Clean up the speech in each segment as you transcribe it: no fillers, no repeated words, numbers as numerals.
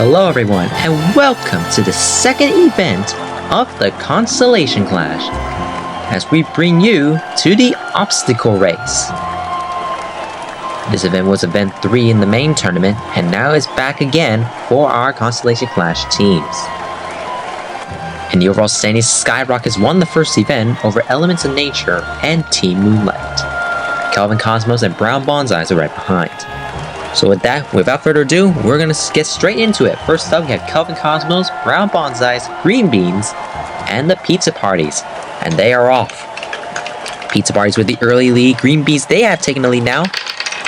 Hello everyone, and welcome to the second event of the Consolation Clash, as we bring you to the obstacle race. This event was event 3 in the main tournament, and now is back again for our Consolation Clash teams. In the overall standings, Skyrockets won the first event over Elements of Nature and Team Moonlight. Kelvin Cosmos and Brown Bonsais are right behind. So with that, without further ado, we're gonna get straight into it. First up, we have Kelvin Cosmos, Brown Bonsais, Green Beans, and the Pizza Parties. And they are off. Pizza Parties with the early lead. Green Beans, they have taken the lead now.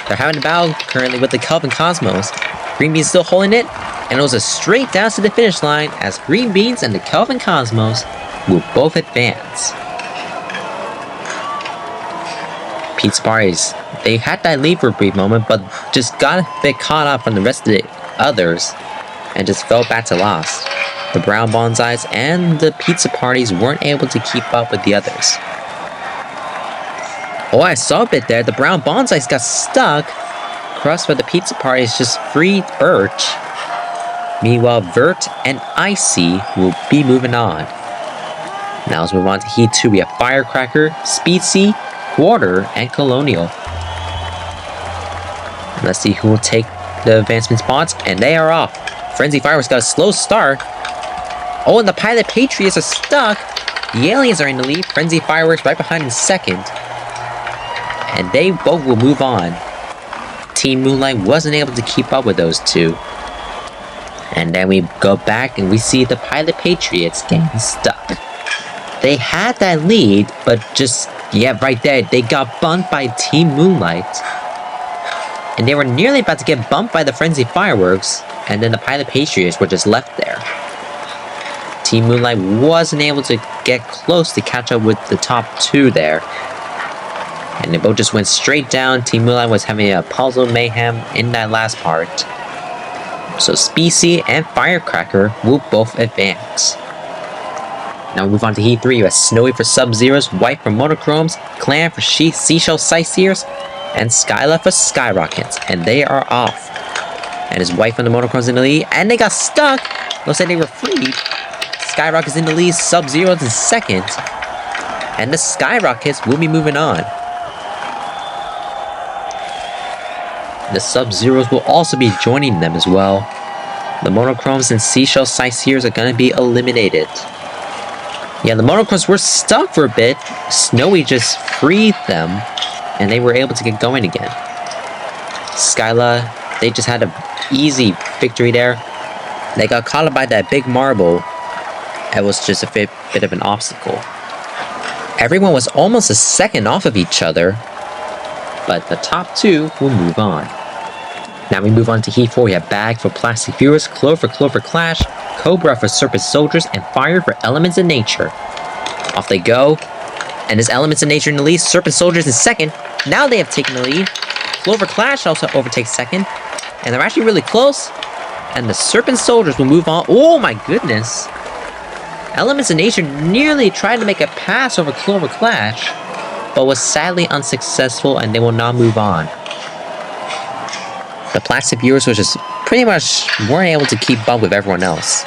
They're having a battle currently with the Kelvin Cosmos. Green Beans still holding it, and it was a straight down to the finish line as Green Beans and the Kelvin Cosmos will both advance. Pizza Parties, they had that lead for a brief moment, but just got a bit caught up from the rest of the others and just fell back to loss. The Brown Bonsais and the Pizza Parties weren't able to keep up with the others. Oh, I saw a bit there. The Brown Bonsais got stuck. Crust for the Pizza Parties just freed Birch. Meanwhile, Vert and Icy will be moving on. Now let's move on to Heat 2. We have Firecracker, Speed C, Quarter, and Colonial. Let's see who will take the advancement spots, and they are off. Frenzy Fireworks got a slow start. Oh, and the Pilot Patriots are stuck. The Aliens are in the lead. Frenzy Fireworks right behind in second. And they both will move on. Team Moonlight wasn't able to keep up with those two. And then we go back and we see the Pilot Patriots getting stuck. They had that lead, but just, yeah, right there, they got bumped by Team Moonlight. And they were nearly about to get bumped by the Frenzy Fireworks, and then the Pilot Patriots were just left there. Team Moonlight wasn't able to get close to catch up with the top two there. And they both just went straight down. Team Moonlight was having a puzzle mayhem in that last part. So Species and Firecracker will both advance. Now we move on to Heat 3. You have Snowy for Sub-Zeros, White for Monochromes, Clan for Seashell Sightseers, and Skyla for Skyrockets. And they are off. And it's White from the Monochromes in the lead, and they got stuck. Looks like they were freed. Skyrockets in the lead, Sub-Zeros in second. And the Skyrockets will be moving on. The Sub-Zeros will also be joining them as well. The Monochromes and Seashell Sightseers are going to be eliminated. Yeah, the Monochromes were stuck for a bit. Snowy just freed them, and they were able to get going again. Skyla, they just had an easy victory there. They got caught up by that big marble. It was just a bit of an obstacle. Everyone was almost a second off of each other, but the top two will move on. Now we move on to Heat 4. We have Bag for Plastic Viewers, Clover for Clover Clash, Cobra for Serpent Soldiers, and Fire for Elements of Nature. Off they go. And there's Elements of Nature in the lead, Serpent Soldiers in second. Now they have taken the lead. Clover Clash also overtakes second. And they're actually really close. And the Serpent Soldiers will move on. Oh my goodness. Elements of Nature nearly tried to make a pass over Clover Clash, but was sadly unsuccessful, and they will now move on. The Plastic Viewers were just pretty much weren't able to keep up with everyone else,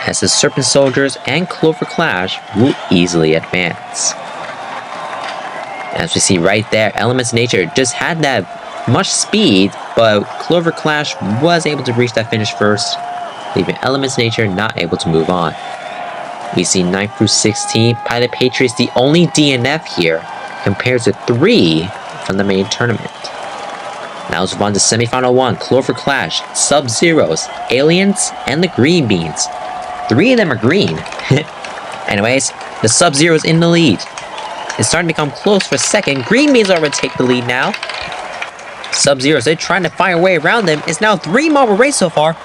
as the Serpent Soldiers and Clover Clash will easily advance. As we see right there, Elements of Nature just had that much speed, but Clover Clash was able to reach that finish first, leaving Elements of Nature not able to move on. We see 9 through 16, Pilot Patriots the only DNF here, compared to 3 from the main tournament. Now let's move on to Semifinal 1, Clover Clash, Sub-Zeros, Aliens, and the Green Beans. 3 of them are green. Anyways, the Sub-Zeros in the lead. It's starting to become close for second. Green Beans are going to take the lead now. Sub-Zeros, they're trying to find a way around them. It's now 3 marble race so far.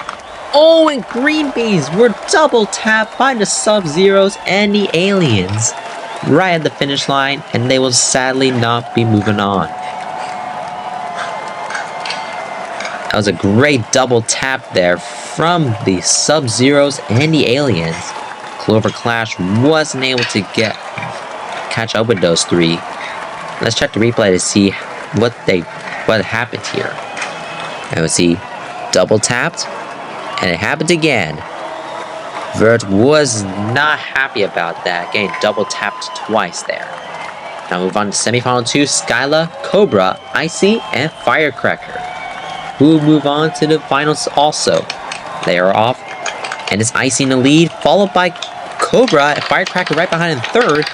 Oh, and Green Beans were double tapped by the Sub-Zeros and the Aliens right at the finish line, and they will sadly not be moving on. That was a great double tap there from the Sub-Zeros and the Aliens. Clover Clash wasn't able to catch up with those 3. Let's check the replay to see what happened here. And we see double tapped, And it happened again. Vert was not happy about that, getting double tapped twice there. Now move on to semifinal 2, Skyla, Cobra, Icy, and Firecracker, who will move on to the finals also. They are off, and it's Icy in the lead, followed by Cobra and Firecracker right behind in third.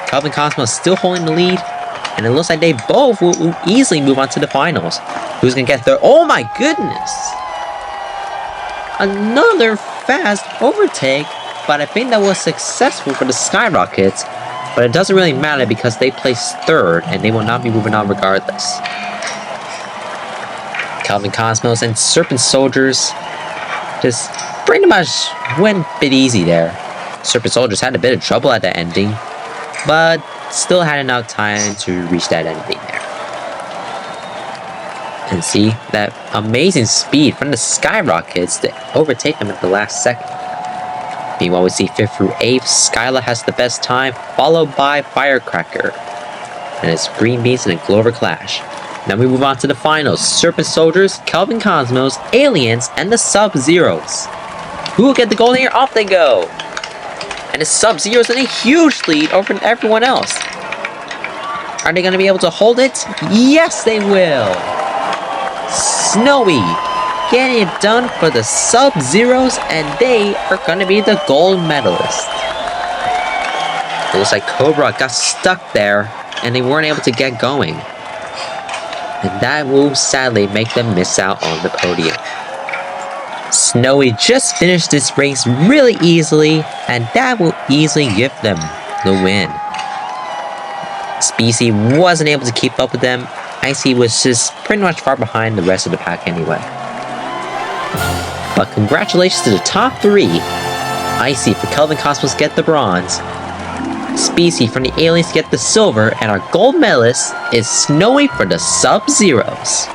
Kelvin Cosmos still holding the lead, and it looks like they both will easily move on to the finals. Who's gonna get third? Oh my goodness! Another fast overtake, but I think that was successful for the Skyrockets, but it doesn't really matter because they placed third and they will not be moving on regardless. Kelvin Cosmos and Serpent Soldiers just pretty much went a bit easy there. Serpent Soldiers had a bit of trouble at the ending, but still had enough time to reach that ending there. And see that amazing speed from the Skyrockets to overtake them at the last second. Meanwhile, we see 5th through 8th, Skyla has the best time, followed by Firecracker. And it's Green Beans and a Clover Clash. Now we move on to the finals. Serpent Soldiers, Kelvin Cosmos, Aliens, and the Sub-Zeros. Who will get the golden ear? Off they go! And the Sub-Zeros in a huge lead over everyone else. Are they going to be able to hold it? Yes, they will! Snowy getting it done for the Sub-Zeros, and they are going to be the gold medalists. It looks like Cobra got stuck there, and they weren't able to get going. And that will sadly make them miss out on the podium. Snowy just finished this race really easily, and that will easily give them the win. Species wasn't able to keep up with them. Icy was just pretty much far behind the rest of the pack anyway. But congratulations to the top 3. Icy for Kelvin Cosmos get the bronze. Species from the Aliens get the silver, and our gold medalist is Snowy for the Sub-Zeros.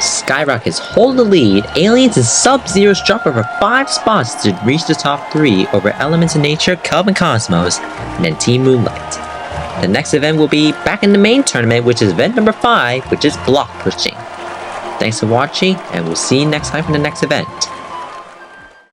Skyrockets hold the lead. Aliens and Sub-Zeros drop over 5 spots to reach the top 3 over Elements of Nature, Kelvin Cosmos, and then Team Moonlight. The next event will be back in the main tournament, which is event number 5, which is block pushing. Thanks for watching, and we'll see you next time for the next event.